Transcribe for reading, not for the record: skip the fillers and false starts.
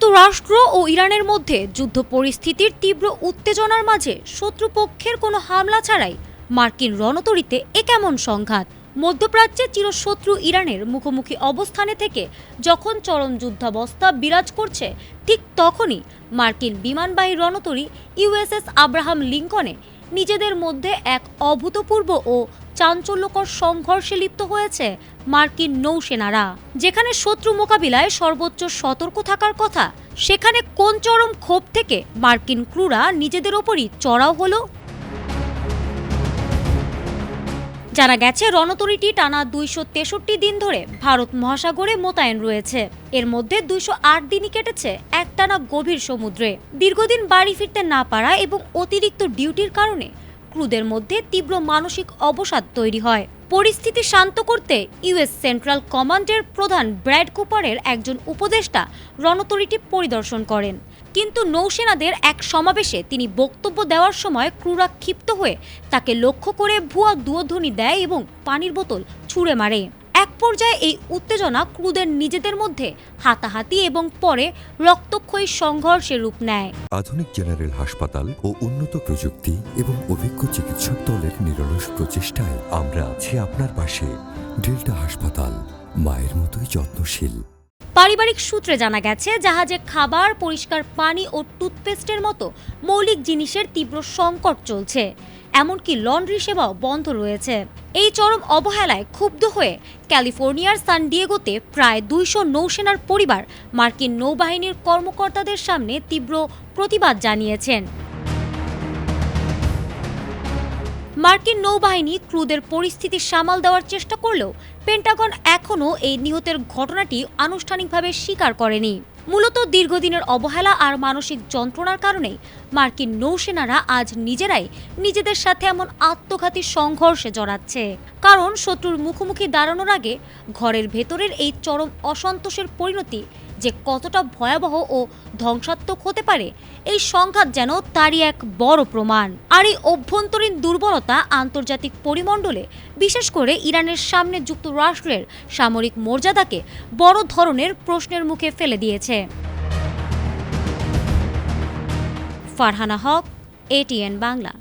যুক্তরাষ্ট্র ও ইরানের মধ্যে যুদ্ধ পরিস্থিতির তীব্র উত্তেজনার মাঝে শত্রুপক্ষের কোনো হামলা ছাড়াই মার্কিন রণতরীতে এ কেমন সংঘাত। মধ্যপ্রাচ্যে চিরশত্রু ইরানের মুখোমুখি অবস্থানে থেকে যখন চরম যুদ্ধাবস্থা বিরাজ করছে, ঠিক তখনই মার্কিন বিমানবাহী রণতরী ইউএসএস আব্রাহাম লিঙ্কনে নিজেদের মধ্যে এক অভূতপূর্ব ও চাঞ্চল্যকর সংঘর্ষে লিপ্ত হয়েছে মার্কিন নৌসেনারা। যেখানে শত্রু মোকাবিলায় সর্বোচ্চ সতর্ক থাকার কথা, সেখানে কোন চরম ক্ষোভ থেকে মার্কিন ক্রুরা নিজেদের ওপরই চড়াও হলো। জানা গেছে, রণতরীটি টানা 263 দিন ধরে ভারত মহাসাগরে মোতায়েন রয়েছে। এর মধ্যে 208 দিনই কেটেছে একটানা গভীর সমুদ্রে। দীর্ঘদিন বাড়ি ফিরতে না পারা এবং অতিরিক্ত ডিউটির কারণে ক্রুদের মধ্যে তীব্র মানসিক অবসাদ তৈরি হয়। পরিস্থিতি শান্ত করতে ইউএস সেন্ট্রাল কমান্ডের প্রধান ব্র্যাড কুপারের একজন উপদেষ্টা রণতরীটি পরিদর্শন করেন। কিন্তু নৌসেনাদের এক সমাবেশে তিনি বক্তব্য দেওয়ার সময় ক্রুরা ক্ষিপ্ত হয়ে তাকে লক্ষ্য করে ভুয়া দুয়োধ্বনি দেয় এবং পানির বোতল ছুঁড়ে মারে। এক পর্যায়ে এই উত্তেজনা ক্রুদের নিজেদের মধ্যে হাতাহাতি এবং পরে রক্তক্ষয়ী সংঘর্ষের রূপ নেয়। আধুনিক জেনারেল হাসপাতাল ও উন্নত প্রযুক্তি এবং অভিজ্ঞ চিকিৎসক দলের নিরলস প্রচেষ্টায় আমরা আছি আপনার পাশে। ডেল্টা হাসপাতাল, মায়ের মতোই যত্নশীল। পারিবারিক সূত্রে জানা গেছে, জাহাজে খাবার, পরিষ্কার পানি ও টুথপেস্টের মতো মৌলিক জিনিসের তীব্র সংকট চলছে। এমনকি লন্ড্রি সেবাও বন্ধ রয়েছে। এই চরম অবহেলায় ক্ষুব্ধ হয়ে ক্যালিফোর্নিয়ার সান ডিয়েগোতে প্রায় 200 নৌসেনার পরিবার মার্কিন নৌবাহিনীর কর্মকর্তাদের সামনে তীব্র প্রতিবাদ জানিয়েছেন। মার্কিন নৌবাহিনী ক্রুদের পরিস্থিতি সামাল দেওয়ার চেষ্টা করলেও পেন্টাগন এখনও এই নিহতের ঘটনাটি আনুষ্ঠানিকভাবে স্বীকার করেনি। মূলত দীর্ঘদিনের অবহেলা আর মানসিক যন্ত্রণার কারণেই মার্কিন নৌসেনারা আজ নিজেরাই নিজেদের সাথে এমন আত্মঘাতী সংঘর্ষে জড়াচ্ছে। কারণ শত্রুর মুখোমুখি দাঁড়ানোর আগে ঘরের ভেতরের এই চরম অসন্তোষের পরিণতি যে কতটা ভয়াবহ ও ধ্বংসাত্মক হতে পারে, এই সংঘাত যেন তারই এক বড় প্রমাণ। আর এই অভ্যন্তরীণ দুর্বলতা আন্তর্জাতিক পরিমণ্ডলে, বিশেষ করে ইরানের সামনে যুক্তরাষ্ট্রের সামরিক মর্যাদাকে বড় ধরনের প্রশ্নের মুখে ফেলে দিয়েছে। ফারহানা হক, ATN বাংলা।